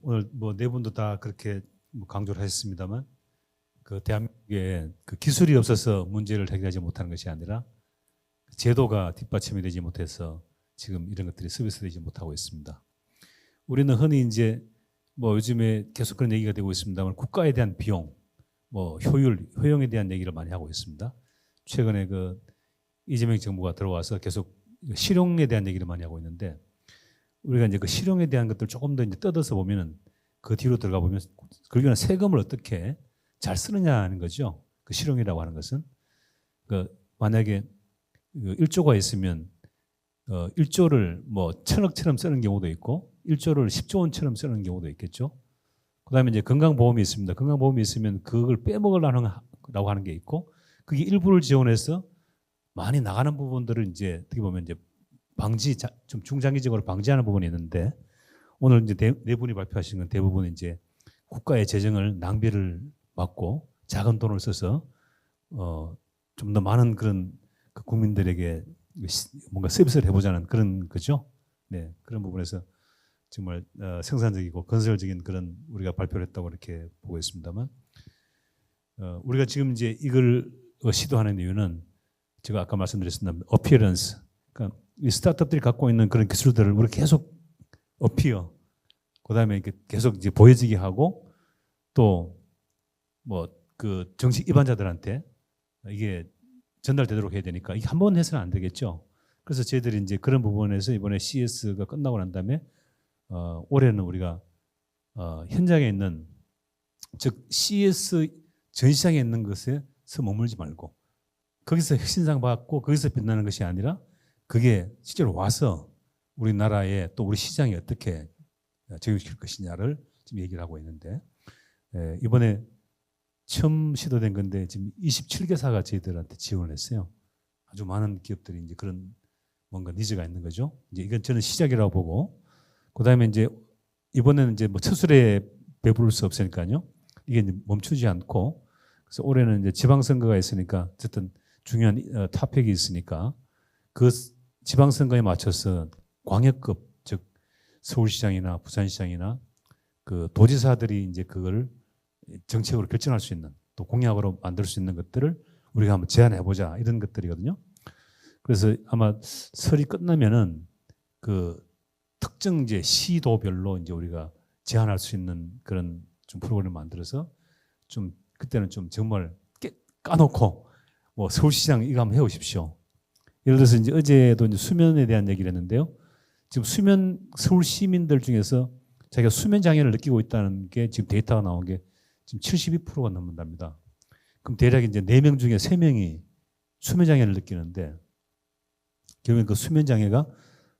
오늘 뭐 네 분도 다 그렇게 뭐 강조를 하셨습니다만 그 대한민국에 그 기술이 없어서 문제를 해결하지 못하는 것이 아니라 제도가 뒷받침이 되지 못해서 지금 이런 것들이 서비스되지 못하고 있습니다. 우리는 흔히 이제 뭐 요즘에 계속 그런 얘기가 되고 있습니다만 국가에 대한 비용, 뭐 효율, 효용에 대한 얘기를 많이 하고 있습니다. 최근에 그 이재명 정부가 들어와서 계속 실용에 대한 얘기를 많이 하고 있는데 우리가 이제 그 실용에 대한 것들 조금 더 이제 뜯어서 보면은 그 뒤로 들어가 보면 결국에는 세금을 어떻게 잘 쓰느냐 하는 거죠. 그 실용이라고 하는 것은 그 만약에 1조가 있으면 1조를 뭐 1,000억처럼 쓰는 경우도 있고 1조를 10조 원처럼 쓰는 경우도 있겠죠. 그다음에 이제 건강보험이 있습니다. 건강보험이 있으면 그걸 빼먹으려고 하는 게 있고 그게 일부를 지원해서 많이 나가는 부분들을 이제 어떻게 보면 이제 좀 중장기적으로 방지하는 부분이 있는데 오늘 이제 네 분이 발표하신 건 대부분 이제 국가의 재정을 낭비를 막고 작은 돈을 써서 좀 더 많은 그런 그 국민들에게 뭔가 서비스를 해보자는 그런 거죠. 네, 그런 부분에서 정말 생산적이고 건설적인 그런 우리가 발표를 했다고 이렇게 보고 있습니다만 우리가 지금 이제 이걸 시도하는 이유는 제가 아까 말씀드렸습니다. 어피어런스, 그러니까 이 스타트업들이 갖고 있는 그런 기술들을 우리 계속 어피어, 그다음에 이렇게 계속 이제 보여지게 하고 또 뭐 그 정식 입안자들한테 이게 전달되도록 해야 되니까 이게 한 번 해서는 안 되겠죠. 그래서 저희들이 이제 그런 부분에서 이번에 CES가 끝나고 난 다음에 올해는 우리가 현장에 있는 즉 CES 전시장에 있는 것에서 머물지 말고 거기서 혁신상 받고 거기서 빛나는 것이 아니라 그게 실제로 와서 우리나라에 또 우리 시장에 어떻게 적용시킬 것이냐를 지금 얘기를 하고 있는데 이번에 처음 시도된 건데 지금 27개사가 저희들한테 지원을 했어요. 아주 많은 기업들이 이제 그런 뭔가 니즈가 있는 거죠. 이제 이건 저는 시작이라고 보고 그다음에 이제 이번에는 이제 뭐 처술에 배부를 수 없으니까요. 이게 이제 멈추지 않고 그래서 올해는 이제 지방선거가 있으니까 어쨌든 중요한 토픽이 있으니까 그 지방선거에 맞춰서 광역급 즉 서울시장이나 부산시장이나 그 도지사들이 이제 그걸 정책으로 결정할 수 있는 또 공약으로 만들 수 있는 것들을 우리가 한번 제안해 보자 이런 것들이거든요. 그래서 아마 설이 끝나면은 그 특정 이제 시도별로 이제 우리가 제안할 수 있는 그런 좀 프로그램을 만들어서 좀 그때는 좀 정말 까놓고 뭐 서울시장 이거 한번 해오십시오. 예를 들어서 이제 어제도 이제 수면에 대한 얘기를 했는데요. 지금 서울 시민들 중에서 자기가 수면 장애를 느끼고 있다는 게 지금 데이터가 나온 게 지금 72%가 넘는답니다. 그럼 대략 이제 4명 중에 3명이 수면 장애를 느끼는데 결국엔 그 수면 장애가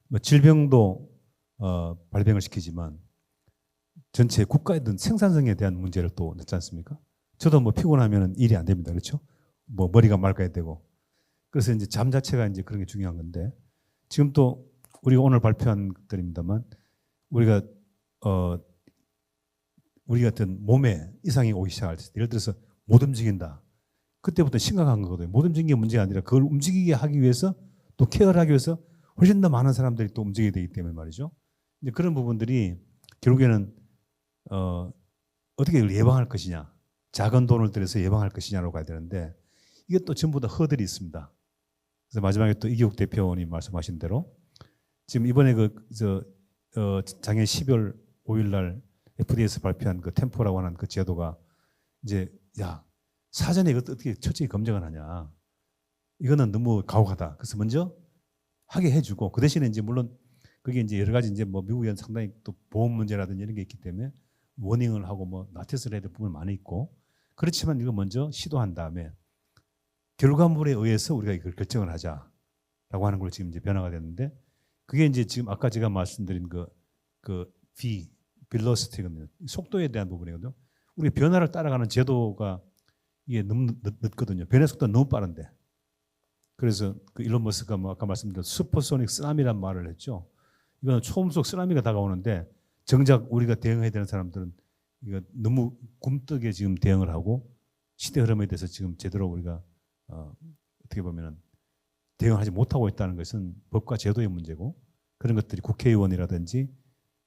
뭐 질병도 발병을 시키지만 전체 국가의 생산성에 대한 문제를 또 넣지 않습니까? 저도 뭐 피곤하면 일이 안 됩니다. 그렇죠? 뭐 머리가 맑아야 되고. 그래서 이제 잠 자체가 이제 그런 게 중요한 건데 지금 또 우리가 오늘 발표한 것들입니다만 우리가 우리 같은 몸에 이상이 오기 시작할 때 예를 들어서 못 움직인다. 그때부터 심각한 거거든요. 못 움직이는 게 문제가 아니라 그걸 움직이게 하기 위해서 또 케어를 하기 위해서 훨씬 더 많은 사람들이 또 움직이게 되기 때문에 말이죠. 이제 그런 부분들이 결국에는 어떻게 이걸 예방할 것이냐. 작은 돈을 들여서 예방할 것이냐로 가야 되는데 이게 또 전부 다 허들이 있습니다. 그래서 마지막에 또 이기욱 대표님 말씀하신 대로 지금 이번에 작년 12월 5일 날 FDA에서 발표한 그 템포라고 하는 그 제도가 이제 사전에 이것도 어떻게 철저히 검증을 하냐. 이거는 너무 가혹하다. 그래서 먼저 하게 해주고 그 대신에 이제 물론 그게 이제 여러 가지 이제 뭐 미국에는 상당히 또 보험 문제라든지 이런 게 있기 때문에 워닝을 하고 뭐 나태스를 해야 될 부분이 많이 있고 그렇지만 이거 먼저 시도한 다음에 결과물에 의해서 우리가 이걸 결정을 하자라고 하는 걸 지금 이제 변화가 됐는데 그게 이제 지금 아까 제가 말씀드린 velocity거든요. 속도에 대한 부분이거든요. 우리 변화를 따라가는 제도가 이게 너무 늦거든요. 변화 속도가 너무 빠른데. 그래서 그 일론 머스크가 뭐 아까 말씀드린 슈퍼소닉 쓰나미란 말을 했죠. 이거는 초음속 쓰나미가 다가오는데 정작 우리가 대응해야 되는 사람들은 이거 너무 굼뜨게 지금 대응을 하고 시대 흐름에 대해서 지금 제대로 우리가 어떻게 보면은 대응하지 못하고 있다는 것은 법과 제도의 문제고 그런 것들이 국회의원이라든지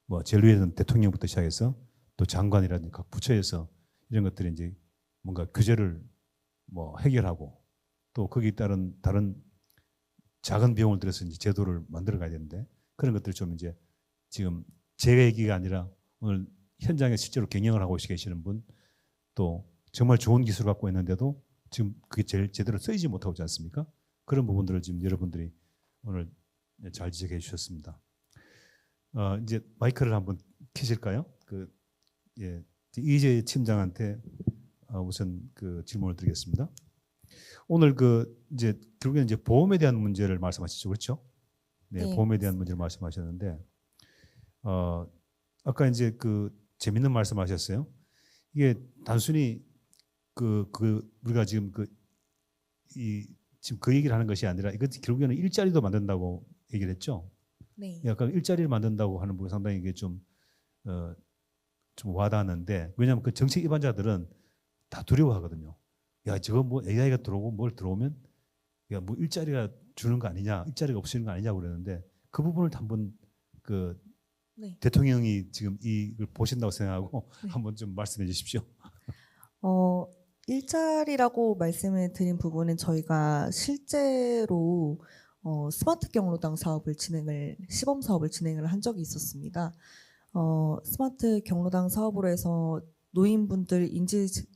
뭐 제일 위에는 대통령부터 시작해서 또 장관이라든지 각 부처에서 이런 것들이 이제 뭔가 규제를 뭐 해결하고 또 거기에 따른 다른 작은 비용을 들여서 이제 제도를 만들어 가야 되는데 그런 것들 좀 이제 지금 제 얘기가 아니라 오늘 현장에 실제로 경영을 하고 계시는 분 또 정말 좋은 기술을 갖고 있는데도 지금 그게 제대로 쓰이지 못하고 있지 않습니까? 그런 부분들을 지금 여러분들이 오늘 잘 지적해 주셨습니다. 이제 마이크를 한번 켜실까요? 예, 이재 팀장한테 우선 그 질문을 드리겠습니다. 오늘 이제 결국엔 이제 보험에 대한 문제를 말씀하셨죠, 그렇죠? 네, 네. 보험에 대한 문제를 말씀하셨는데 아까 이제 재밌는 말씀하셨어요. 이게 단순히 우리가 지금 지금 그 얘기를 하는 것이 아니라 이건 결국에는 일자리도 만든다고 얘기를 했죠. 네. 약간 일자리를 만든다고 하는 부분 상당히 이게 좀 와닿았는데 왜냐하면 그 정책 입안자들은 다 두려워하거든요. 야 저거 뭐 AI가 들어오고 뭘 들어오면 야 뭐 일자리가 주는 거 아니냐, 일자리가 없어지는 거 아니냐고 그러는데 그 부분을 한번 네. 대통령이 지금 이걸 보신다고 생각하고 네. 한번 좀 말씀해 주십시오. 일자리라고 말씀을 드린 부분은 저희가 실제로 스마트 경로당 시범 사업을 진행을 한 적이 있었습니다. 스마트 경로당 사업으로 해서 노인분들,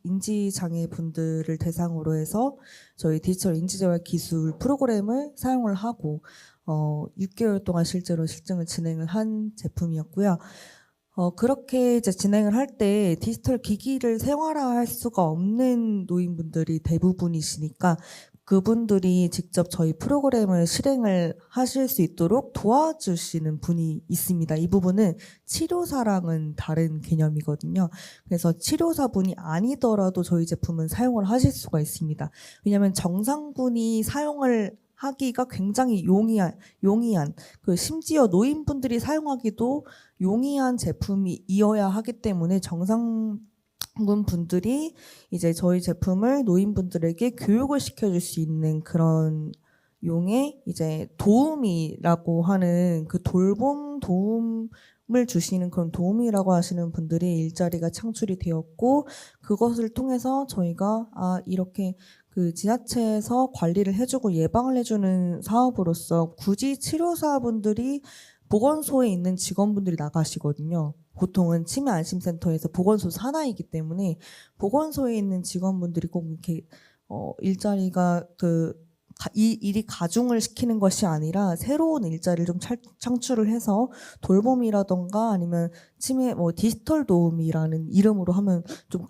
인지장애 분들을 대상으로 해서 저희 디지털 인지재활 기술 프로그램을 사용을 하고 6개월 동안 실제로 실증을 진행을 한 제품이었고요. 그렇게 이제 진행을 할 때 디지털 기기를 생활화할 수가 없는 노인분들이 대부분이시니까 그분들이 직접 저희 프로그램을 실행을 하실 수 있도록 도와주시는 분이 있습니다. 이 부분은 치료사랑은 다른 개념이거든요. 그래서 치료사분이 아니더라도 저희 제품은 사용을 하실 수가 있습니다. 왜냐하면 정상군이 사용을 하기가 굉장히 용이한 심지어 노인분들이 사용하기도 용이한 제품이어야 하기 때문에 정상군 분들이 이제 저희 제품을 노인분들에게 교육을 시켜줄 수 있는 그런 용의 이제 도움이라고 하는 도움을 주시는 그런 도움이라고 하시는 분들이 일자리가 창출이 되었고 그것을 통해서 저희가 이렇게 지자체에서 관리를 해주고 예방을 해주는 사업으로서 굳이 치료사분들이 보건소에 있는 직원분들이 나가시거든요. 보통은 치매안심센터에서 보건소 산하이기 때문에 보건소에 있는 직원분들이 꼭 이렇게 일자리가 이 일이 가중을 시키는 것이 아니라 새로운 일자리를 좀 창출을 해서 돌봄이라던가 아니면 치매 디지털 도우미라는 이름으로 하면 좀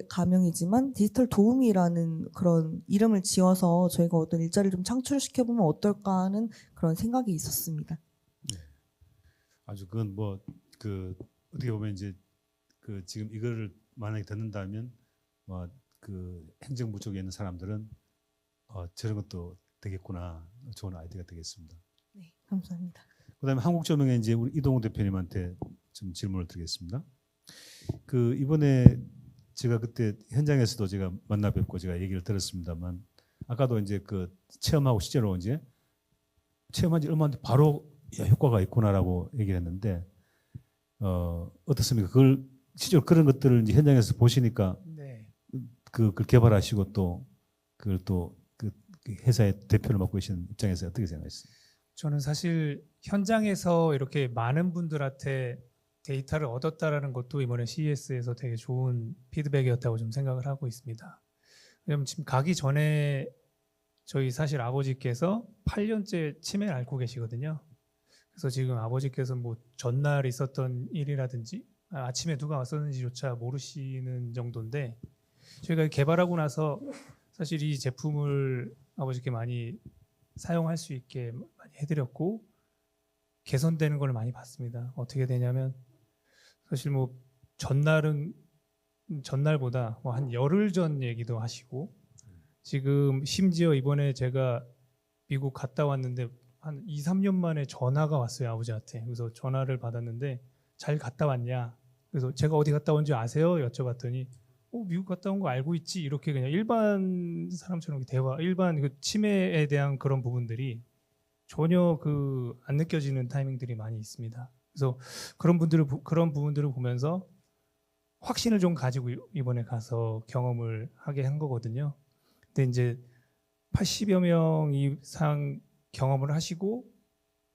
가명이지만 디지털 도우미라는 그런 이름을 지어서 저희가 어떤 일자리를 좀 창출시켜 보면 어떨까 하는 그런 생각이 있었습니다. 네. 아주 그건 어떻게 보면 이제 지금 이거를 만약에 듣는다면 행정부 쪽에 있는 사람들은 저런 것도 되겠구나. 좋은 아이디어가 되겠습니다. 네, 감사합니다. 그다음에 한국조명의 이제 우리 이동욱 대표님한테 좀 질문을 드리겠습니다. 이번에 제가 그때 현장에서도 제가 만나 뵙고 제가 얘기를 들었습니다만 아까도 이제 체험하고 실제로 이제 체험한 지 얼마 안 돼 바로 효과가 있구나라고 얘기를 했는데 어떻습니까? 그걸 실제로 그런 것들을 이제 현장에서 보시니까 네. 그걸 개발하시고 또 그걸 또 회사의 대표를 맡고 계시는 입장에서 어떻게 생각하셨어요? 저는 사실 현장에서 이렇게 많은 분들한테 데이터를 얻었다라는 것도 이번에 CES에서 되게 좋은 피드백이었다고 좀 생각을 하고 있습니다. 왜냐면 지금 가기 전에 저희 사실 아버지께서 8년째 치매를 앓고 계시거든요. 그래서 지금 아버지께서 뭐 전날 있었던 일이라든지 아침에 누가 왔었는지조차 모르시는 정도인데 저희가 개발하고 나서 사실 이 제품을 아버지께 많이 사용할 수 있게 많이 해드렸고 개선되는 걸 많이 봤습니다. 어떻게 되냐면 사실 뭐 전날보다 뭐 한 열흘 전 얘기도 하시고 지금 심지어 이번에 제가 미국 갔다 왔는데 한 2, 3년 만에 전화가 왔어요, 아버지한테. 그래서 전화를 받았는데 잘 갔다 왔냐? 그래서 제가 어디 갔다 온지 아세요? 여쭤봤더니 미국 갔다 온 거 알고 있지? 이렇게 그냥 일반 사람처럼 일반 치매에 대한 그런 부분들이 전혀 그 안 느껴지는 타이밍들이 많이 있습니다. 그래서 그런 부분들을 보면서 확신을 좀 가지고 이번에 가서 경험을 하게 한 거거든요. 근데 이제 80여 명 이상 경험을 하시고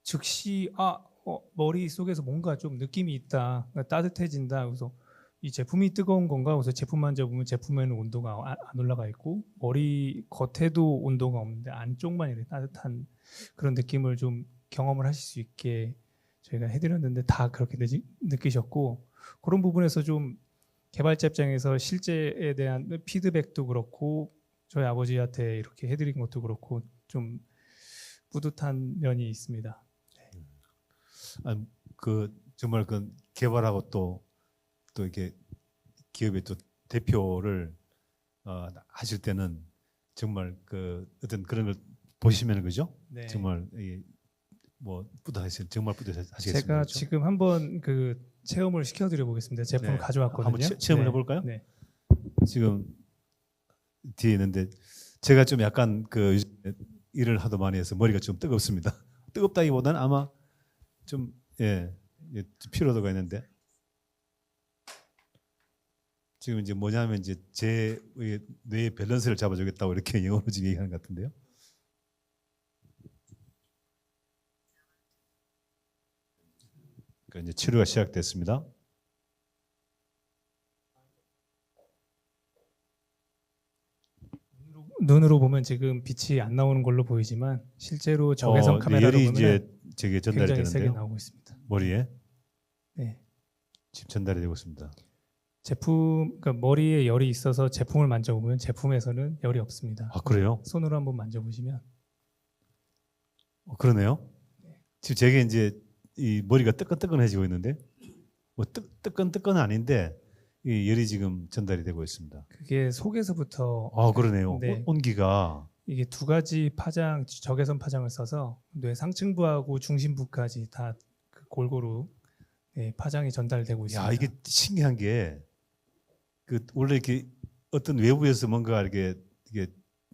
즉시 머릿속에서 뭔가 좀 느낌이 있다, 그러니까 따뜻해진다. 그래서 이 제품이 뜨거운 건가? 그래서 제품 만져보면 제품에는 온도가 안 올라가 있고 머리 겉에도 온도가 없는데 안쪽만 이렇게 따뜻한 그런 느낌을 좀 경험을 하실 수 있게 저희가 해드렸는데 다 그렇게 느끼셨고, 그런 부분에서 좀 개발자 입장에서 실제에 대한 피드백도 그렇고 저희 아버지한테 이렇게 해드린 것도 그렇고 좀 뿌듯한 면이 있습니다. 그 정말 그 개발하고 또 이렇게 기업의 또 대표를 하실 때는 정말 그 어떤 그런 걸 보시면 그죠? 네. 정말 뭐 정말 뿌듯하시겠습니다. 제가 그렇죠? 지금 한번 그 체험을 시켜드려 보겠습니다. 제품을 네. 가져왔거든요. 한번 체험을 네. 해볼까요? 네. 지금 뒤에 있는데 제가 좀 약간 그 일을 하도 많이 해서 머리가 좀 뜨겁습니다. 뜨겁다기보다는 아마 좀 좀 피로도가 있는데 지금 이제 뭐냐면 이제 제 뇌의 밸런스를 잡아주겠다고 이렇게 영어로 지금 얘기하는 것 같은데요. 그러니까 이제 치료가 시작됐습니다. 눈으로 보면 지금 빛이 안 나오는 걸로 보이지만 실제로 적외선 네, 카메라로 열이 보면 이제 저게 전달이 굉장히 세게 되는데요. 나오고 있습니다. 머리에 네. 지금 전달이 되고 있습니다. 그러니까 머리에 열이 있어서 제품을 만져보면 제품에서는 열이 없습니다. 아 그래요? 손으로 한번 만져보시면 그러네요. 지금 제게 이제 이 머리가 뜨끈뜨끈해지고 있는데 뭐 뜨끈뜨끈은 아닌데 이 열이 지금 전달이 되고 있습니다. 그게 속에서부터 아 그러네요. 네. 온기가 이게 두 가지 파장, 적외선 파장을 써서 뇌 상층부하고 중심부까지 다 그 골고루 파장이 전달되고 있습니다. 야 이게 신기한 게 그 원래 이렇게 어떤 외부에서 뭔가 이게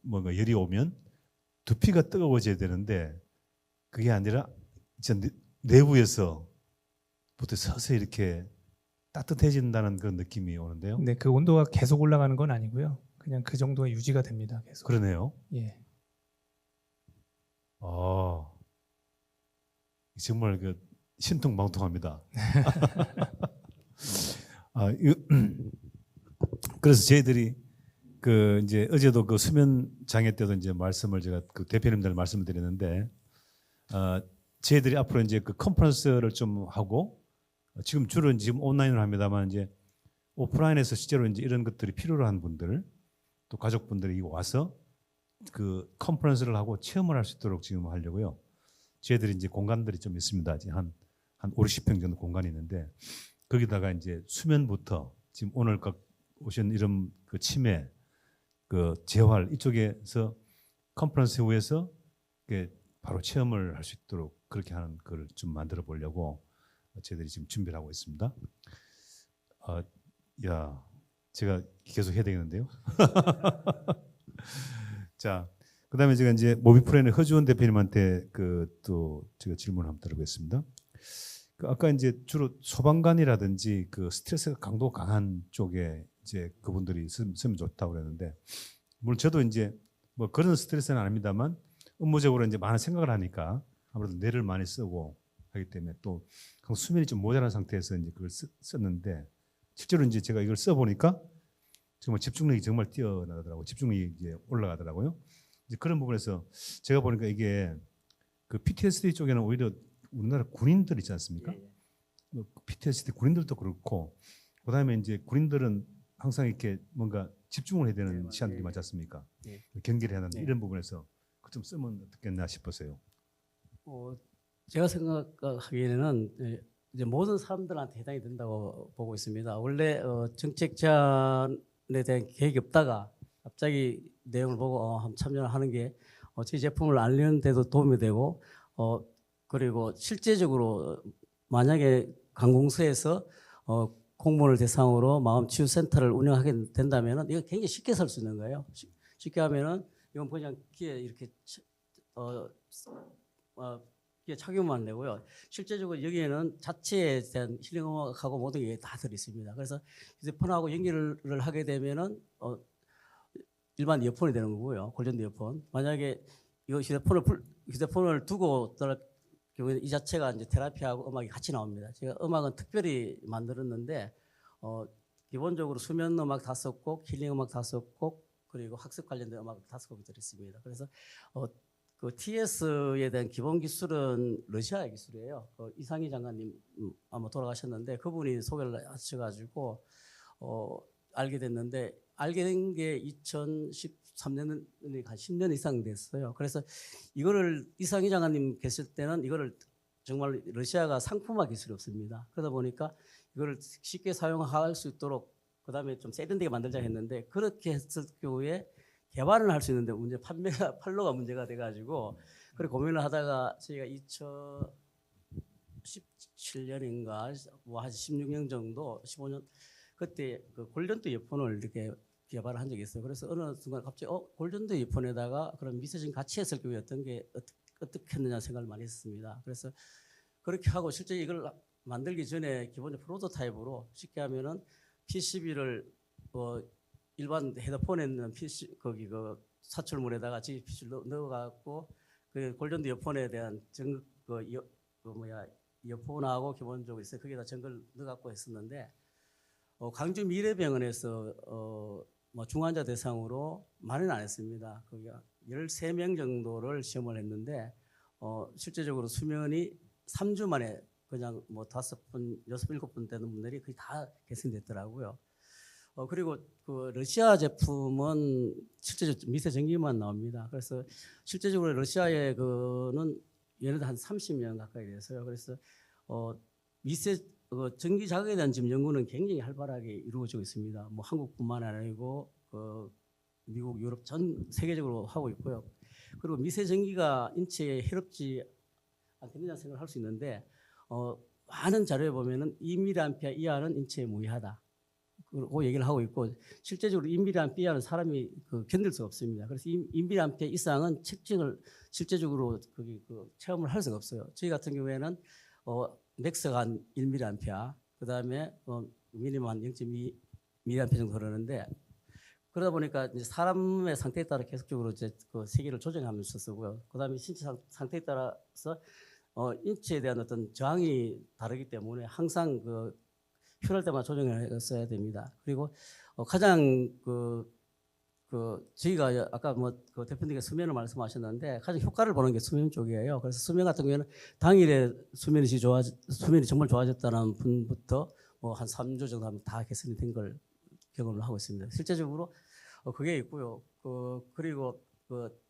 뭔가 열이 오면 두피가 뜨거워져야 되는데 그게 아니라 진짜 내부에서부터 서서히 이렇게 따뜻해진다는 그런 느낌이 오는데요. 네, 그 온도가 계속 올라가는 건 아니고요. 그냥 그 정도에 유지가 됩니다. 계속. 그러네요. 예. 정말 그 신통방통합니다. 그래서 저희들이 그 이제 어제도 그 수면 장애 때도 이제 말씀을 제가 그 대표님들 말씀을 드렸는데 저희들이 앞으로 이제 그 컨퍼런스를 좀 하고 지금 주로 지금 온라인으로 합니다만 이제 오프라인에서 실제로 이제 이런 것들이 필요로 한 분들 또 가족분들이 와서 그 컨퍼런스를 하고 체험을 할 수 있도록 지금 하려고요. 저희들이 이제 공간들이 좀 있습니다. 한 5, 60평 정도 공간이 있는데 거기다가 이제 수면부터 지금 오늘 오신 이런 그 치매, 그 재활 이쪽에서 컨퍼런스 후에서 바로 체험을 할 수 있도록 그렇게 하는 걸 좀 만들어 보려고 저희들이 지금 준비를 하고 있습니다. 제가 계속 해야 되겠는데요. 자, 그다음에 제가 이제 모비프렌의 허주원 대표님한테 또 제가 질문을 한번 드려보겠습니다. 아까 이제 주로 소방관이라든지 그 스트레스가 강도 강한 쪽에 이제 그분들이 쓰면 좋다고 그랬는데 물론 저도 이제 뭐 그런 스트레스는 아닙니다만 업무적으로 이제 많은 생각을 하니까 아무래도 뇌를 많이 쓰고 하기 때문에 또 수면이 좀 모자란 상태에서 이제 그걸 썼는데 실제로 이제 제가 이걸 써보니까 정말 집중력이 정말 뛰어나더라고요. 집중력이 이제 올라가더라고요. 이제 그런 부분에서 제가 보니까 이게 그 PTSD 쪽에는 오히려 우리나라 군인들 있지 않습니까? PTSD 군인들도 그렇고 그다음에 이제 군인들은 항상 이렇게 뭔가 집중을 해야 되는 시간들이 많지 않습니까? 경계를 해야 하는 이런 부분에서 좀 쓰면 어떻겠나 싶어서요. 제가 생각하기에는 이제 모든 사람들한테 해당이 된다고 보고 있습니다. 원래 정책 제안에 대한 계획이 없다가 갑자기 내용을 보고 한번 참여를 하는 게 제 제품을 알리는 데도 도움이 되고 그리고 실제적으로 만약에 관공서에서 공무원을 대상으로 마음치유센터를 운영하게 된다면 이거 굉장히 쉽게 살 수 있는 거예요. 쉽게 하면은 이건 그냥 귀에 이렇게 이게 착용만 되고요. 실제적으로 여기에는 자체에 대한 힐링 음악하고 모든 게 다 들어 있습니다. 그래서 휴대폰하고 연결을 하게 되면은 일반 이어폰이 되는 거고요. 골전도 이어폰. 만약에 이 휴대폰을 두고 떠날 경우에 이 자체가 이제 테라피하고 음악이 같이 나옵니다. 제가 음악은 특별히 만들었는데 기본적으로 수면 음악 5곡, 힐링 음악 5곡, 그리고 학습 관련된 음악 5곡이 들어있습니다. 그래서 그 TS에 대한 기본 기술은 러시아의 기술이에요. 이상희 장관님 아마 돌아가셨는데 그분이 소개를 하셔가지고 알게 됐는데 알게 된 게 2013년에 한 10년 이상 됐어요. 그래서 이거를 이상희 장관님 계실 때는 이거를 정말 러시아가 상품화 기술이 없습니다. 그러다 보니까 이거를 쉽게 사용할 수 있도록 그다음에 좀 세련되게 만들자 했는데 그렇게 했을 경우에 개발은 할 수 있는데 판로가 문제가 돼가지고 그래 고민을 하다가 저희가 2017년인가 뭐 한 16년 정도 15년 그때 그 골전도 이어폰을 이렇게 개발을 한 적이 있어요. 그래서 어느 순간 갑자기 골전도 이어폰에다가 그런 미세적인 같이 했을 경우에 어떤 게 어떻게 했느냐 생각을 많이 했습니다. 그래서 그렇게 하고 실제 이걸 만들기 전에 기본적 프로토타입으로 쉽게 하면은 PCB를 일반 헤드폰에 있는 PC 거기 그 사출물에다가 PC를 넣어갖고 그 골전도 이어폰에 대한 이어폰하고 기본적으로 있어요. 거기다 전걸 넣어갖고 했었는데 광주 미래병원에서 뭐 중환자 대상으로 많이는 안 했습니다. 거기 13명 정도를 시험을 했는데 실제적으로 수면이 3주 만에 그냥 뭐 5분, 6, 7분 되는 분들이 거의 다 개선됐더라고요. 그리고 그 러시아 제품은 실제적으로 미세 전기만 나옵니다. 그래서 실제적으로 러시아의 그는 얘네들 한 30명 가까이 돼서요. 그래서 미세 전기 자극에 대한 지금 연구는 굉장히 활발하게 이루어지고 있습니다. 뭐 한국뿐만 아니고 미국, 유럽 전 세계적으로 하고 있고요. 그리고 미세 전기가 인체에 해롭지 않겠느냐 생각을 할 수 있는데 많은 자료에 보면은 2mA 이하는 인체에 무해하다. 그 얘기를 하고 있고 실제적으로 2mA 이하는 사람이 견딜 수가 없습니다. 그래서 2mA 이상은 측정을 실제적으로 체험을 할 수가 없어요. 저희 같은 경우에는 맥스가 한 1mA, 그 다음에 미니멈 한 0.2mA 정도 흐르는데 그러다 보니까 이제 사람의 상태에 따라 계속적으로 이제 그 세계를 조정하면서 쓰고요. 그 다음에 신체 상태에 따라서 인체에 대한 어떤 저항이 다르기 때문에 항상 필요할 때마다 조정을 써야 됩니다. 그리고 가장 저희가 아까 그 대표님께서 수면을 말씀하셨는데 가장 효과를 보는 게 수면 쪽이에요. 그래서 수면 같은 경우에는 당일에 수면이 정말 좋아졌다는 분부터 뭐 한 3주 정도 하면 다 개선이 된 걸 경험을 하고 있습니다. 실제적으로 그게 있고요. 그리고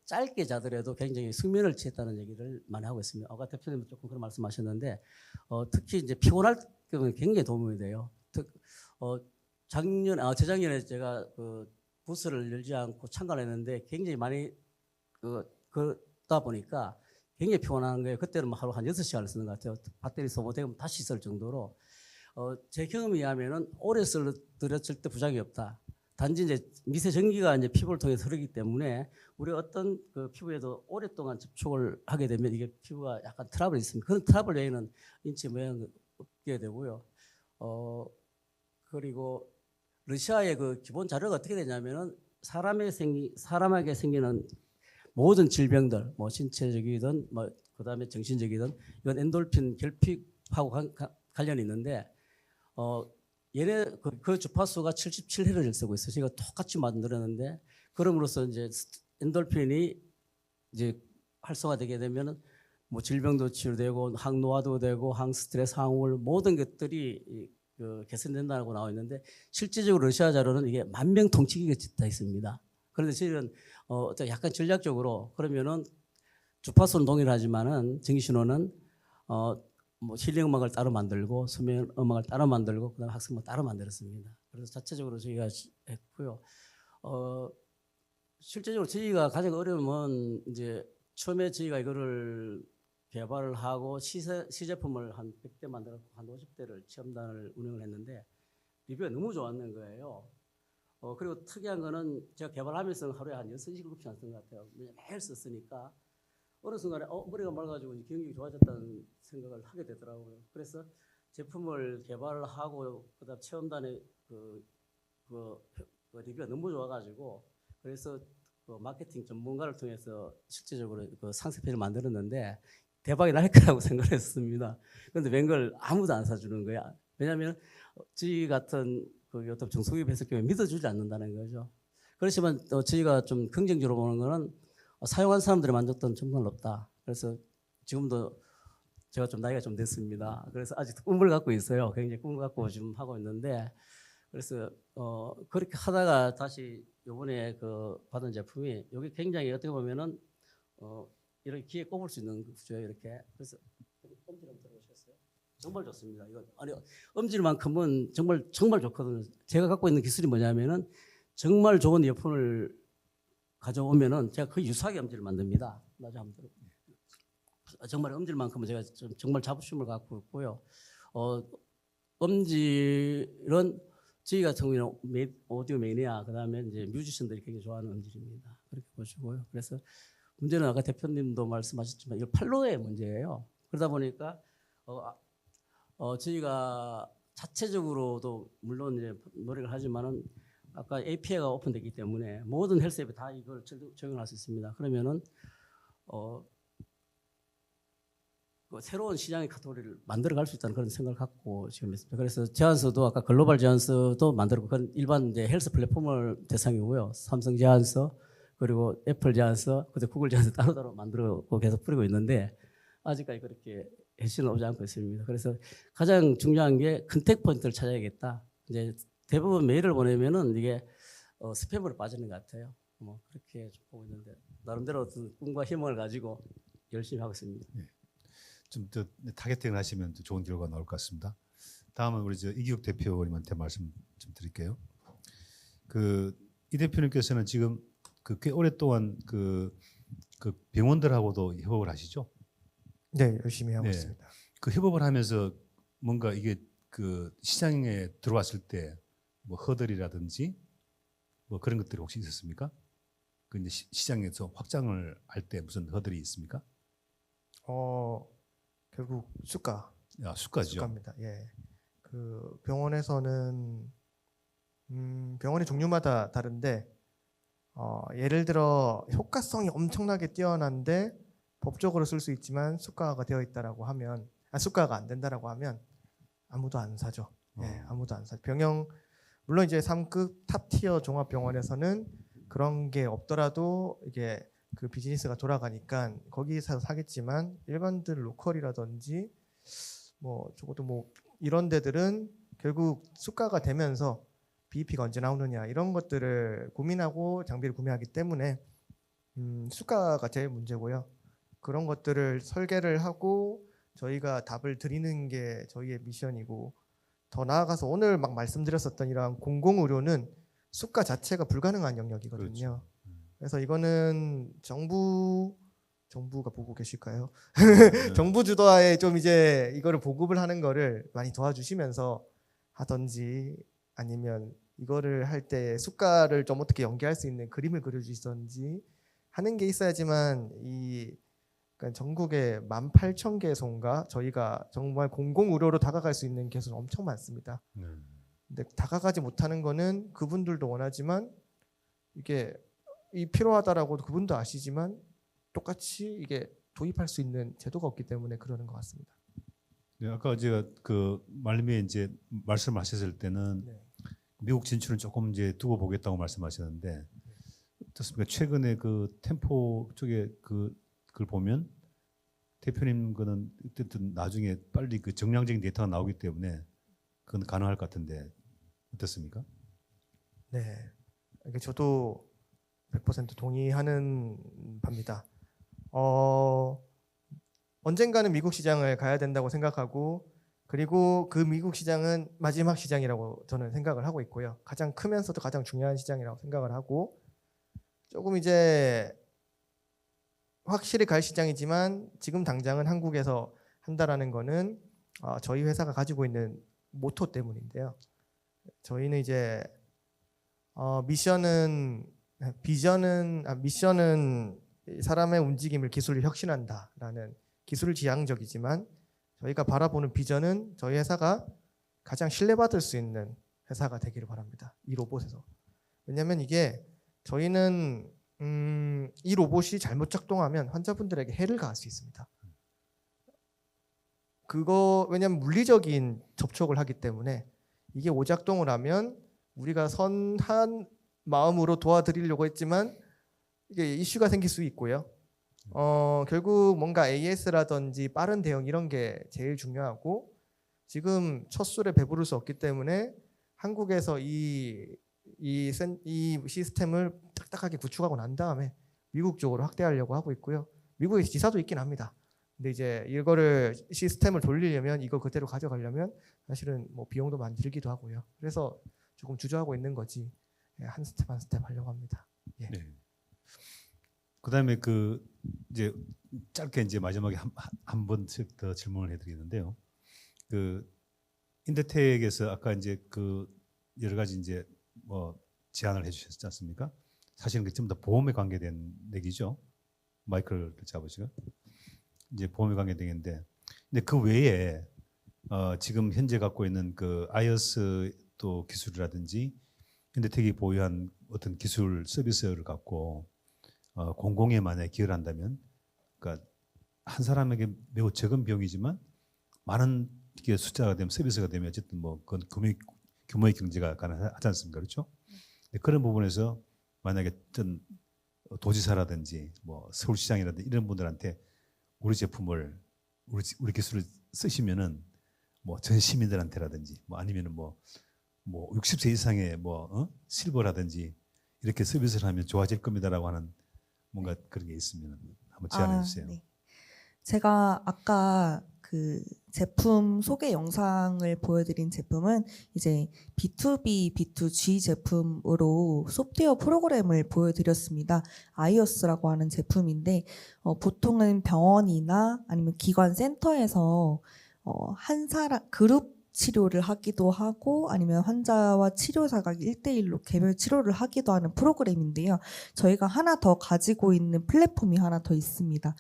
짧게 자더라도 굉장히 숙면을 취했다는 얘기를 많이 하고 있습니다. 아까 대표님 조금 그런 말씀하셨는데 특히 이제 피곤할 때는 굉장히 도움이 돼요. 재작년에 제가 부스를 열지 않고 참관했는데 굉장히 많이 걷다 보니까 굉장히 피곤한 거예요. 그때는 하루 한 6시간을 쓰는 것 같아요. 배터리 소모되면 다시 쓸 정도로 제 경험에 의하면은 오래 들었을 때 부작용이 없다. 단지 이제 미세 전기가 이제 피부를 통해서 흐르기 때문에 우리 어떤 피부에도 오랫동안 접촉을 하게 되면 이게 피부가 약간 트러블이 있습니다. 그런 트러블 외에는 인체 모양이 없게 되고요. 그리고 러시아의 기본 자료가 어떻게 되냐면은 사람에게 생기는 모든 질병들, 뭐 신체적이든 뭐 그다음에 정신적이든 이건 엔돌핀 결핍하고 관련이 있는데 얘네 그 주파수가 77Hz를 쓰고 있어요. 제가 똑같이 만들었는데 그럼으로써 이제 엔돌핀이 이제 활성화되게 되면은 뭐 질병도 치료되고 항노화도 되고 항스트레스, 항우울 모든 것들이 개선된다고 나와 있는데 실제적으로 러시아 자료는 이게 만병통치기가 다 있습니다. 그런데 저희는 약간 전략적으로 그러면은 주파수는 동일하지만은 정신호는 뭐 힐링 음악을 따로 만들고 수면 음악을 따로 만들고 그다음에 학습 음악 따로 만들었습니다. 그래서 자체적으로 저희가 했고요. 실제적으로 저희가 가장 어려움은 이제 처음에 저희가 이거를 개발을 하고 시제품을 한 100대 만들었고 한 50대를 체험단을 운영을 했는데 리뷰가 너무 좋았는 거예요. 그리고 특이한 거는 제가 개발하면서 하루에 한 6, 7시간 쓴 것 같아요. 매일 썼으니까 어느 순간에 머리가 맑아지고 이제 기억력이 좋아졌다는 생각을 하게 되더라고요. 그래서 제품을 개발하고 그다음 체험단의 그 리뷰가 너무 좋아가지고 그래서 그 마케팅 전문가를 통해서 실제적으로 그 상세편을 만들었는데 대박이 날 거라고 생각을 했습니다. 그런데 웬걸 아무도 안 사주는 거야. 왜냐하면 저희 같은 그 어떤 정수기 배설기에 믿어주지 않는다는 거죠. 그렇지만 또 저희가 좀 긍정적으로 보는 거는 사용한 사람들의 만족도는 정말 높다. 그래서 지금도 제가 좀 나이가 좀 됐습니다. 그래서 아직도 꿈을 갖고 있어요. 굉장히 꿈을 갖고 지금 하고 있는데 그래서 그렇게 하다가 다시 요번에 그 받은 제품이 여기 굉장히 어떻게 보면은 이렇게 귀에 꼽을 수 있는 구조예요. 이렇게. 그래서 엄지를 한번 들어보셨어요? 정말 좋습니다. 이거 아니 엄지만큼은 정말 좋거든요. 제가 갖고 있는 기술이 뭐냐면은 정말 좋은 이어폰을 가져오면은 제가 거의 유사하게 엄지를 만듭니다. 나중에 한번 들어보세요. 정말 엄지만큼은 제가 정말 자부심을 갖고 있고요. 엄지는 저희 같은 경우는 오디오 매니아 그다음에 이제 뮤지션들이 굉장히 좋아하는 음질입니다. 그렇게 보시고요. 그래서 문제는 아까 대표님도 말씀하셨지만 이거 판로의 문제예요. 그러다 보니까 저희가 자체적으로도 물론 이제 노력을 하지만은 아까 API가 오픈되기 때문에 모든 헬스 앱에 다 이걸 적용할 수 있습니다. 그러면은 새로운 시장의 카테고리를 만들어갈 수 있다는 그런 생각을 갖고 지금 했습니다. 그래서 제안서도 아까 글로벌 제안서도 만들고 그건 일반 이제 헬스 플랫폼을 대상이고요. 삼성 제안서 그리고 애플 제안서 그리고 구글 제안서 따로따로 만들고 계속 뿌리고 있는데 아직까지 그렇게 해시는 오지 않고 있습니다. 그래서 가장 중요한 게 컨택 포인트를 찾아야겠다. 이제 대부분 메일을 보내면은 이게 스팸으로 빠지는 것 같아요. 뭐 그렇게 보고 있는데 나름대로 어떤 꿈과 희망을 가지고 열심히 하고 있습니다. 네. 좀 더 타겟팅을 하시면 더 좋은 결과가 나올 것 같습니다. 다음은 우리 이기욱 대표님한테 말씀 좀 드릴게요. 이 대표님께서는 지금 꽤 오랫동안 그 병원들하고도 협업을 하시죠? 네, 열심히 하고 네. 있습니다. 그 협업을 하면서 뭔가 이게 그 시장에 들어왔을 때 뭐 허들이라든지 뭐 그런 것들이 혹시 있었습니까? 그 이제 시장에서 확장을 할 때 무슨 허들이 있습니까? 결국 수가죠. 수가죠. 예. 그 병원에서는 병원의 종류마다 다른데 예를 들어 효과성이 엄청나게 뛰어난데 법적으로 쓸 수 있지만 수가가 되어 있다라고 하면 수가가 안 된다라고 하면 아무도 안 사죠. 예, 아무도 안 사. 물론 이제 3급 탑티어 종합병원에서는 그런 게 없더라도 이게 그 비즈니스가 돌아가니까 거기서 사겠지만 일반들 로컬이라든지 뭐 적어도 뭐 이런 데들은 결국 수가가 되면서 BEP가 언제 나오느냐 이런 것들을 고민하고 장비를 구매하기 때문에 수가가 제일 문제고요. 그런 것들을 설계를 하고 저희가 답을 드리는 게 저희의 미션이고 더 나아가서 오늘 막 말씀드렸었던 이러한 공공의료는 수가 자체가 불가능한 영역이거든요. 그렇죠. 그래서 이거는 정부가 보고 계실까요? 네. 정부 주도하에 좀 이제 이거를 보급을 하는 거를 많이 도와주시면서 하든지 아니면 이거를 할 때 수가를 좀 어떻게 연계할 수 있는 그림을 그려주시든지 하는 게 있어야지만 그러니까 전국에 18,000개소인가 저희가 정말 공공의료로 다가갈 수 있는 개수는 엄청 많습니다. 근데 다가가지 못하는 거는 그분들도 원하지만 이게 필요하다라고 그분도 아시지만 똑같이 이게 도입할 수 있는 제도가 없기 때문에 그러는 것 같습니다. 네, 아까 제가 그 말미에 이제 말씀하셨을 때는 네. 미국 진출은 조금 이제 두고 보겠다고 말씀하셨는데 어떻습니까? 최근에 그 템포 쪽에 그걸 보면 대표님 거는 어쨌든 나중에 빨리 그 정량적인 데이터가 나오기 때문에 그건 가능할 것 같은데 어떻습니까? 네, 이게 저도 100% 동의하는 바입니다. 언젠가는 미국 시장을 가야 된다고 생각하고 그리고 그 미국 시장은 마지막 시장이라고 저는 생각을 하고 있고요. 가장 크면서도 가장 중요한 시장이라고 생각을 하고 조금 이제 확실히 갈 시장이지만 지금 당장은 한국에서 한다라는 거는 저희 회사가 가지고 있는 모토 때문인데요. 저희는 이제 미션은 사람의 움직임을 기술이 혁신한다라는 기술 지향적이지만 저희가 바라보는 비전은 저희 회사가 가장 신뢰받을 수 있는 회사가 되기를 바랍니다. 이 로봇에서. 왜냐하면 이게 저희는 이 로봇이 잘못 작동하면 환자분들에게 해를 가할 수 있습니다. 그거 왜냐하면 물리적인 접촉을 하기 때문에 이게 오작동을 하면 우리가 선한 마음으로 도와드리려고 했지만 이게 이슈가 생길 수 있고요. 결국 뭔가 AS라든지 빠른 대응 이런 게 제일 중요하고 지금 첫 술에 배부를 수 없기 때문에 한국에서 이 시스템을 딱딱하게 구축하고 난 다음에 미국 쪽으로 확대하려고 하고 있고요. 미국에 지사도 있긴 합니다. 근데 이제 이거를 시스템을 돌리려면 이거 그대로 가져가려면 사실은 뭐 비용도 많이 들기도 하고요. 그래서 조금 주저하고 있는 거지. 한 스텝 한 스텝 하려고 합니다. 예. 네. 그다음에 그 이제 짧게 이제 마지막에 한 번씩 더 질문을 해드리는데요. 그 인더텍에서 아까 이제 그 여러 가지 이제 뭐 제안을 해주셨지 않습니까? 사실은 그 전부 다 보험에 관계된 얘기죠. 마이크를 잡으시고 이제 보험에 관계된 얘기인데, 근데 그 외에 지금 현재 갖고 있는 그 iOS 또 기술이라든지 인더텍이 보유한 어떤 기술 서비스를 갖고 공공에 만약에 기여를 한다면, 그러니까 한 사람에게 매우 적은 비용이지만 많은 이게 숫자가 되면 서비스가 되면 어쨌든 뭐 그건 규모의 경제가 가능하지 않습니까? 그렇죠? 그런 부분에서 만약에 어떤 도지사라든지 뭐 서울시장이라든지 이런 분들한테 우리 제품을 우리 기술을 쓰시면은 뭐 전 시민들한테라든지 뭐 아니면은 뭐 60세 이상의 실버라든지 이렇게 서비스를 하면 좋아질 겁니다라고 하는 뭔가 그런 게 있으면 한번 제안해 주세요. 네. 제가 아까 그 제품 소개 영상을 보여드린 제품은 이제 B2B, B2G 제품으로 소프트웨어 프로그램을 보여드렸습니다. iOS라고 하는 제품인데 보통은 병원이나 아니면 기관 센터에서 한 사람 그룹 치료를 하기도 하고 아니면 환자와 치료사가 1대1로 개별 치료를 하기도 하는 프로그램인데요. 저희가 하나 더 가지고 있는 플랫폼이 하나 더 있습니다.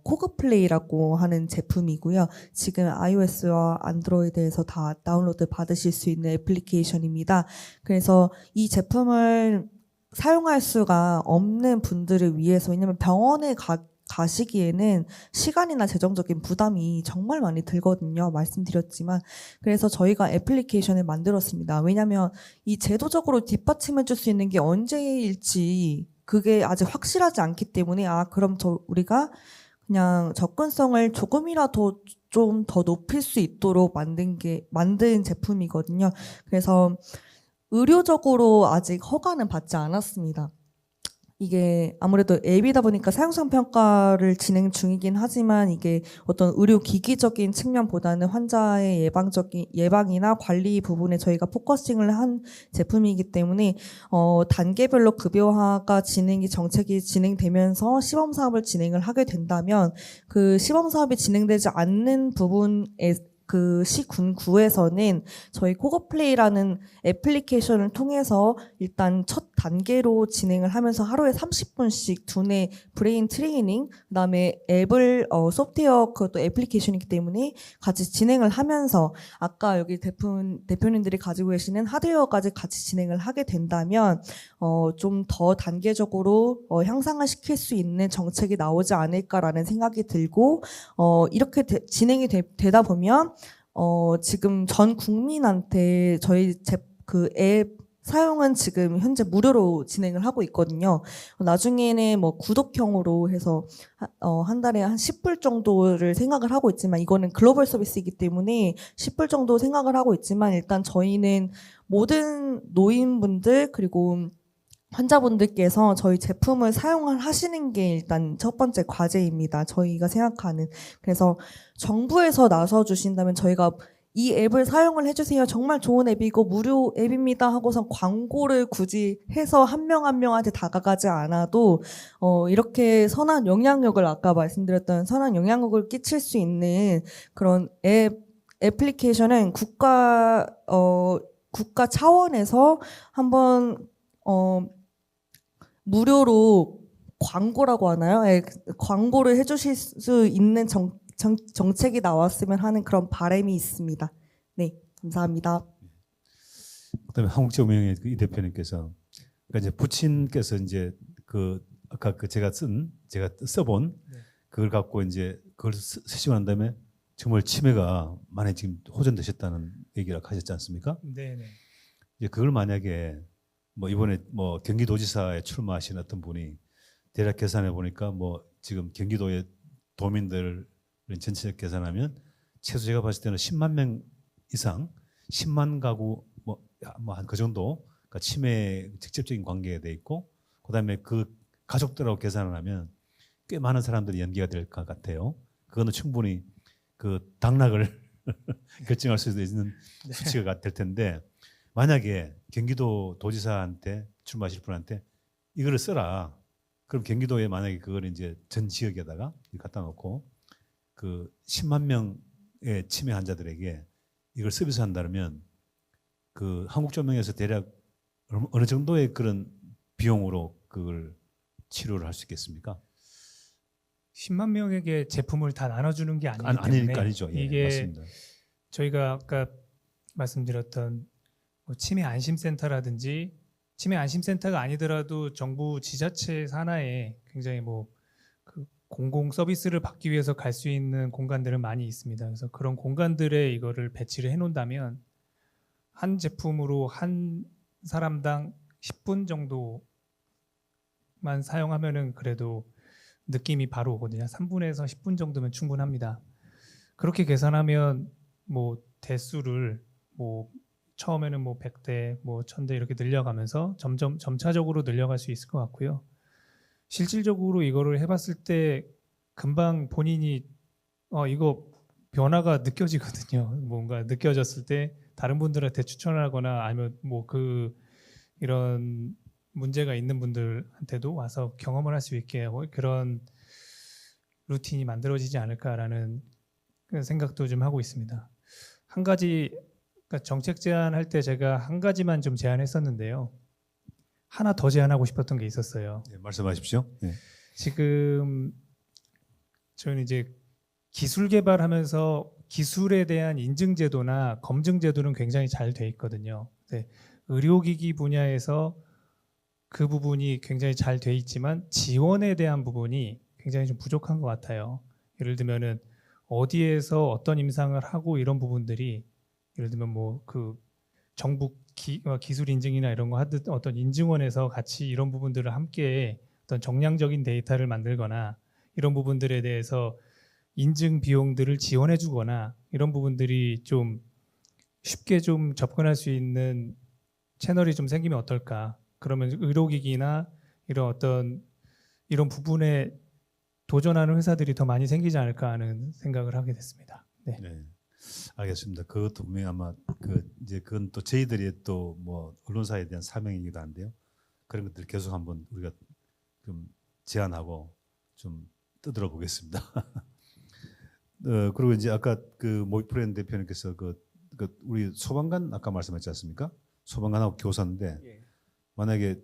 코그플레이라고 하는 제품이고요. 지금 iOS와 안드로이드에서 다 다운로드 받으실 수 있는 애플리케이션입니다. 그래서 이 제품을 사용할 수가 없는 분들을 위해서, 왜냐하면 병원에 가시기에는 시간이나 재정적인 부담이 정말 많이 들거든요. 말씀드렸지만. 그래서 저희가 애플리케이션을 만들었습니다. 왜냐하면 이 제도적으로 뒷받침해 줄 수 있는 게 언제일지 그게 아직 확실하지 않기 때문에 그럼 우리가 그냥 접근성을 조금이라도 좀 더 높일 수 있도록 만든 제품이거든요. 그래서 의료적으로 아직 허가는 받지 않았습니다. 이게 아무래도 앱이다 보니까 사용성 평가를 진행 중이긴 하지만 이게 어떤 의료 기기적인 측면보다는 환자의 예방이나 관리 부분에 저희가 포커싱을 한 제품이기 때문에 단계별로 급여화가 정책이 진행되면서 시범 사업을 진행을 하게 된다면 그 시범 사업이 진행되지 않는 부분에 그 시군구에서는 저희 코거플레이라는 애플리케이션을 통해서 일단 첫 단계로 진행을 하면서 하루에 30분씩 두뇌 브레인 트레이닝, 그다음에 앱을 소프트웨어 그것도 애플리케이션이기 때문에 같이 진행을 하면서 아까 여기 대표님들이 가지고 계시는 하드웨어까지 같이 진행을 하게 된다면 좀 더 단계적으로 향상을 시킬 수 있는 정책이 나오지 않을까라는 생각이 들고 이렇게 진행이 되다 보면 지금 전 국민한테 저희 그 앱 사용은 지금 현재 무료로 진행을 하고 있거든요. 나중에는 뭐 구독형으로 해서 한 달에 한 10불 정도를 생각을 하고 있지만 이거는 글로벌 서비스이기 때문에 10불 정도 생각을 하고 있지만 일단 저희는 모든 노인분들 그리고 환자분들께서 저희 제품을 사용을 하시는 게 일단 첫 번째 과제입니다. 저희가 생각하는. 그래서 정부에서 나서 주신다면 저희가 이 앱을 사용을 해주세요. 정말 좋은 앱이고 무료 앱입니다 하고서 광고를 굳이 해서 한 명 한 명한테 다가가지 않아도 이렇게 선한 영향력을 아까 말씀드렸던 선한 영향력을 끼칠 수 있는 그런 애플리케이션은 국가 차원에서 한번 무료로 광고라고 하나요? 예, 광고를 해주실 수 있는 정책이 나왔으면 하는 그런 바람이 있습니다. 네, 감사합니다. 그다음에 한국정명의 이 대표님께서 그러니까 이제 부친께서 이제 그 아까 그 제가 써본 네. 그걸 갖고 이제 그걸 쓰시고 난 다음에 정말 치매가 많이 지금 호전되셨다는 얘기를 하셨지 않습니까? 네네. 이제 그걸 만약에 뭐 이번에 뭐 경기도지사에 출마하신 어떤 분이 대략 계산해 보니까 뭐 지금 경기도의 도민들을 전체적 계산하면 최소 제가 봤을 때는 10만 명 이상, 10만 가구 뭐 한 그 정도 그러니까 치매 직접적인 관계가 돼 있고 그다음에 그 가족들하고 계산을 하면 꽤 많은 사람들이 연계가 될 것 같아요. 그거는 충분히 그 당락을 결정할 수 있는 수치가 될 텐데 만약에 경기도 도지사한테 출마하실 분한테 이거를 써라. 그럼 경기도에 만약에 그걸 이제 전 지역에다가 갖다 놓고 그 10만 명의 치매 환자들에게 이걸 서비스한다면 그 한국조명에서 대략 어느 정도의 그런 비용으로 그걸 치료를 할 수 있겠습니까? 10만 명에게 제품을 다 나눠주는 게 아니기 때문에 아니니까 아니죠. 예, 이게 맞습니다. 저희가 아까 말씀드렸던 뭐 치매 안심센터라든지 치매 안심센터가 아니더라도 정부 지자체 산하에 굉장히 뭐 그 공공 서비스를 받기 위해서 갈 수 있는 공간들은 많이 있습니다. 그래서 그런 공간들에 이거를 배치를 해놓는다면 한 제품으로 한 사람당 10분 정도만 사용하면은 그래도 느낌이 바로 오거든요. 3분에서 10분 정도면 충분합니다. 그렇게 계산하면 뭐 대수를 뭐 처음에는 뭐 100대, 뭐 1000대 이렇게 늘려가면서 점차적으로 늘려갈 수 있을 것 같고요. 실질적으로 이거를 해봤을 때 금방 본인이 이거 변화가 느껴지거든요. 뭔가 느껴졌을 때 다른 분들한테 추천하거나 아니면 뭐 이런 문제가 있는 분들한테도 와서 경험을 할 수 있게 그런 루틴이 만들어지지 않을까라는 그런 생각도 좀 하고 있습니다. 한 가지 그러니까 정책 제안할 때 제가 한 가지만 좀 제안했었는데요. 하나 더 제안하고 싶었던 게 있었어요. 예, 말씀하십시오. 예. 지금 저희는 이제 기술 개발하면서 기술에 대한 인증 제도나 검증 제도는 굉장히 잘 돼 있거든요. 네, 의료기기 분야에서 그 부분이 굉장히 잘 돼 있지만 지원에 대한 부분이 굉장히 좀 부족한 것 같아요. 예를 들면은 어디에서 어떤 임상을 하고 이런 부분들이 예를 들면 뭐 그 정부 기술 인증이나 이런 거 하듯 어떤 인증원에서 같이 이런 부분들을 함께 어떤 정량적인 데이터를 만들거나 이런 부분들에 대해서 인증 비용들을 지원해 주거나 이런 부분들이 좀 쉽게 좀 접근할 수 있는 채널이 좀 생기면 어떨까? 그러면 의료기기나 이런 부분에 도전하는 회사들이 더 많이 생기지 않을까 하는 생각을 하게 됐습니다. 네. 네, 알겠습니다. 그것도 분명히 아마 그건 또 저희들이 또 뭐 언론사에 대한 사명이기도 한데요. 그런 것들 계속 한번 우리가 좀 제안하고 좀 떠들어 보겠습니다. 그리고 이제 아까 그 모이프렌 대표님께서 그 우리 소방관 아까 말씀하셨지 않습니까? 소방관하고 교사인데 예. 만약에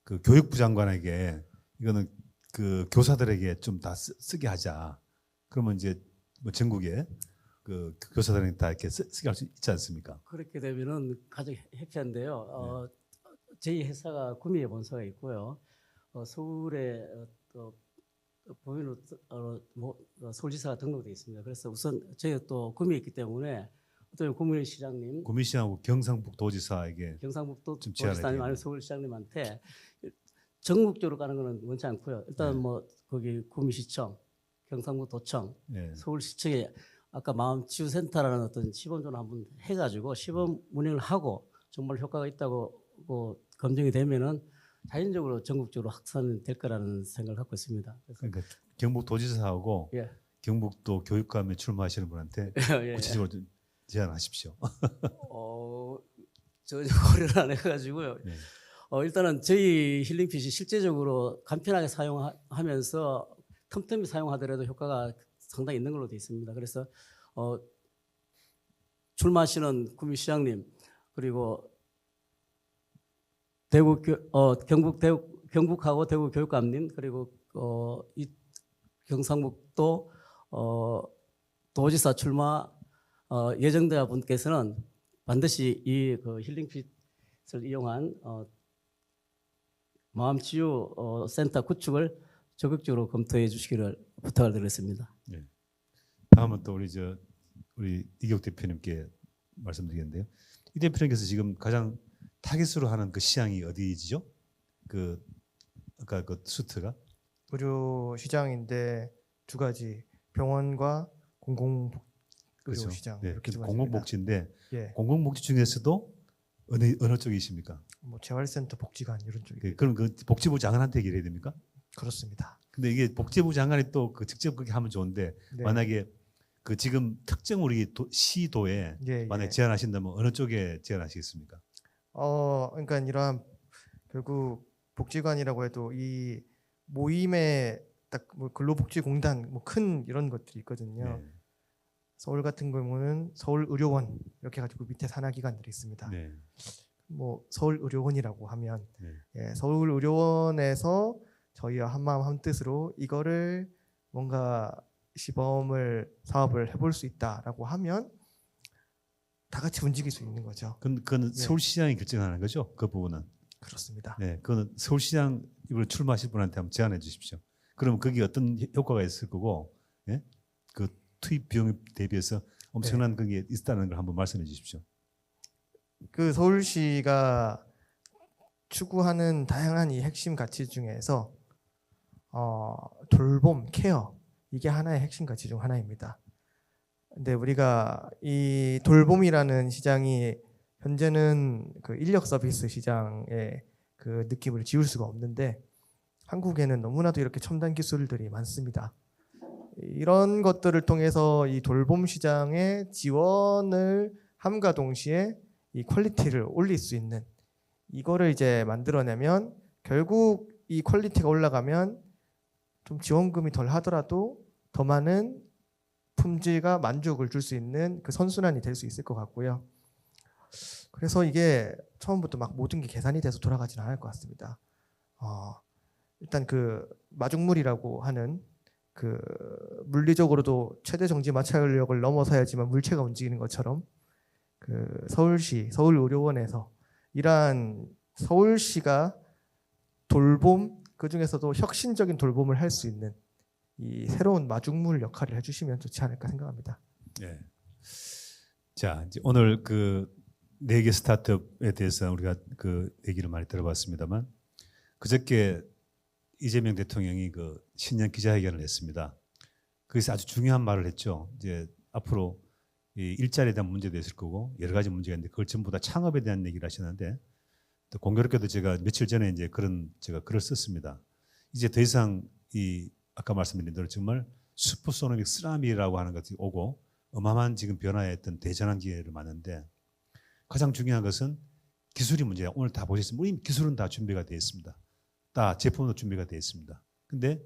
그 교육부 장관에게 이거는 그 교사들에게 좀 다 쓰게 하자. 그러면 이제 뭐 전국에 그 교사들에게 다 이렇게 쓰게 할 수 있지 않습니까? 그렇게 되면은 가장 해피한데요. 저희 회사가 구미에 본사가 있고요. 서울에 보면은 서울지사가 등록되어 있습니다. 그래서 우선 저희가 또 구미에 있기 때문에 또 구미시장님, 구미시하고 경상북도지사에게 경상북도 좀 제안을 도지사님 해요. 아니면 서울시장님한테 전국적으로 가는 거는 원치 않고요. 일단 네. 뭐 거기 구미시청, 경상북도청, 네. 서울시청에 아까 마음치유센터라는 어떤 시범전을 한번 해가지고 시범 운영을 하고 정말 효과가 있다고 검증이 되면은 자연적으로 전국적으로 확산될 거라는 생각을 갖고 있습니다. 그래서 그러니까 경북도지사하고 예. 경북도 교육감에 출마하시는 분한테 예. 구체적으로 좀 제안하십시오. 전혀 고려를 안 해가지고요. 네. 일단은 저희 힐링핏이 실제적으로 간편하게 사용하면서 틈틈이 사용하더라도 효과가 상당히 있는 걸로 되어 있습니다. 그래서 출마하시는 구미시장님 그리고 경북 경북하고 대구 교육감님 그리고 이 경상북도 도지사 출마 예정자 분께서는 반드시 이 그 힐링핏을 이용한 마음치유 센터 구축을 적극적으로 검토해 주시기를 부탁을 드렸습니다. 다음은 또 우리 이기욱 대표님께 말씀드리겠는데요. 이 대표님께서 지금 가장 타깃으로 하는 그 시장이 어디지죠? 그 아까 그 수트가 의료 시장인데 두 가지 병원과 공공 의료 그렇죠. 시장 네, 이렇게 두 가지입니다. 공공복지인데 예, 공공복지 중에서도 어느 쪽이십니까? 뭐 재활센터, 복지관 이런 쪽이 그럼 그 복지부 장관한테 얘기해야 됩니까? 그렇습니다. 근데 이게 복지부 장관이 또 그 직접 그렇게 하면 좋은데 네. 만약에 그 지금 특정 우리 시도에 예, 만약 예. 제안하신다면 어느 쪽에 제안하시겠습니까? 그러니까 이러한 결국 복지관이라고 해도 이 모임에 딱뭐 근로복지공단 뭐 큰 이런 것들이 있거든요. 네. 서울 같은 경우는 서울의료원 이렇게 가지고 밑에 산하기관들이 있습니다. 네. 뭐 서울의료원이라고 하면 네. 예, 서울의료원에서 저희와 한마음 한뜻으로 이거를 뭔가 사업을 해볼 수 있다라고 하면 다 같이 움직일 수 있는 거죠. 그건 예. 서울시장이 결정하는 거죠. 그 부분은. 그렇습니다. 네, 그거는 서울시장 이걸 출마하실 분한테 한번 제안해 주십시오. 그러면 그게 어떤 효과가 있을 거고, 예? 그 투입 비용 대비해서 엄청난 그게 있다는 걸 한번 말씀해 주십시오. 그 서울시가 추구하는 다양한 이 핵심 가치 중에서 돌봄, 케어 이게 하나의 핵심 가치 중 하나입니다. 근데 우리가 이 돌봄이라는 시장이 현재는 그 인력 서비스 시장의 그 느낌을 지울 수가 없는데 한국에는 너무나도 이렇게 첨단 기술들이 많습니다. 이런 것들을 통해서 이 돌봄 시장의 지원을 함과 동시에 이 퀄리티를 올릴 수 있는 이거를 이제 만들어내면 결국 이 퀄리티가 올라가면 좀 지원금이 덜 하더라도 더 많은 품질과 만족을 줄 수 있는 그 선순환이 될 수 있을 것 같고요. 그래서 이게 처음부터 막 모든 게 계산이 돼서 돌아가지는 않을 것 같습니다. 일단 그 마중물이라고 하는 그 물리적으로도 최대 정지 마찰력을 넘어서야지만 물체가 움직이는 것처럼 그 서울시 서울의료원에서 이러한 서울시가 돌봄 그 중에서도 혁신적인 돌봄을 할 수 있는 이 새로운 마중물 역할을 해주시면 좋지 않을까 생각합니다. 네. 자, 이제 오늘 그 4개 스타트업에 대해서 우리가 그 얘기를 많이 들어봤습니다만 그저께 이재명 대통령이 그 신년 기자회견을 했습니다. 거기서 아주 중요한 말을 했죠. 이제 앞으로 이 일자리에 대한 문제도 있을 거고 여러 가지 문제가 있는데 그걸 전부 다 창업에 대한 얘기를 하시는데 또 공교롭게도 제가 며칠 전에 이제 제가 글을 썼습니다. 이제 더 이상 이 아까 말씀드린 대로 정말 슈퍼소닉 쓰나미라고 하는 것이 오고 어마어마한 지금 변화의 어떤 대전환 기회를 맞는데 가장 중요한 것은 기술이 문제야. 오늘 다 보셨지만 우리 기술은 다 준비가 되어 있습니다. 다 제품도 준비가 되어 있습니다. 근데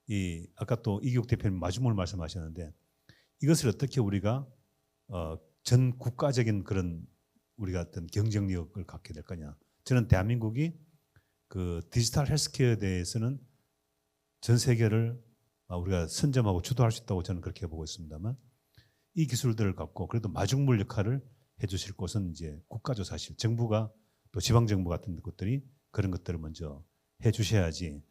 이 아까 또 이기욱 대표님 마중물 말씀하셨는데 이것을 어떻게 우리가 전 국가적인 그런 우리가 어떤 경쟁력을 갖게 될 거냐. 저는 대한민국이 그 디지털 헬스케어에 대해서는 전 세계를 우리가 선점하고 주도할 수 있다고 저는 그렇게 보고 있습니다만 이 기술들을 갖고 그래도 마중물 역할을 해주실 곳은 이제 국가죠. 사실 정부가 또 지방정부 같은 것들이 그런 것들을 먼저 해주셔야지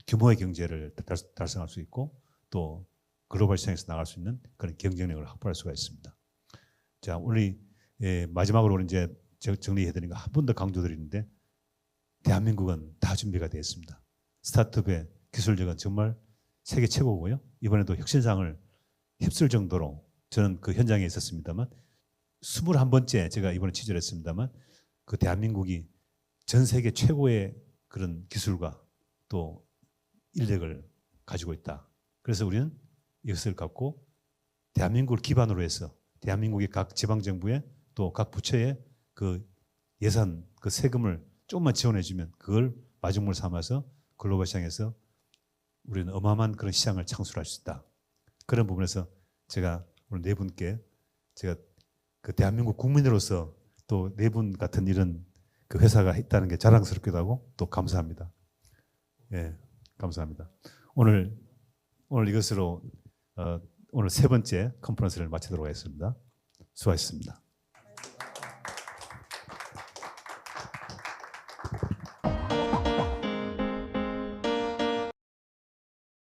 규모의 경제를 달성할 수 있고 또 글로벌 시장에서 나갈 수 있는 그런 경쟁력을 확보할 수가 있습니다. 자, 오늘 마지막으로 이제 정리해드린 거 한 번 더 강조드리는데 대한민국은 다 준비가 되어 있습니다. 스타트업의 기술력은 정말 세계 최고고요. 이번에도 혁신상을 휩쓸 정도로 저는 그 현장에 있었습니다만 21번째 제가 이번에 취재를 했습니다만 그 대한민국이 전 세계 최고의 그런 기술과 또 인력을 가지고 있다. 그래서 우리는 이것을 갖고 대한민국을 기반으로 해서 대한민국의 각 지방정부에 또 각 부처의 그 예산, 그 세금을 조금만 지원해주면 그걸 마중물 삼아서 글로벌 시장에서 우리는 어마어마한 그런 시장을 창출할 수 있다. 그런 부분에서 제가 오늘 네 분께 제가 그 대한민국 국민으로서 또 네 분 같은 이런 그 회사가 있다는 게 자랑스럽기도 하고 또 감사합니다. 예, 감사합니다. 오늘 이것으로 오늘 세 번째 컨퍼런스를 마치도록 하겠습니다. 수고하셨습니다.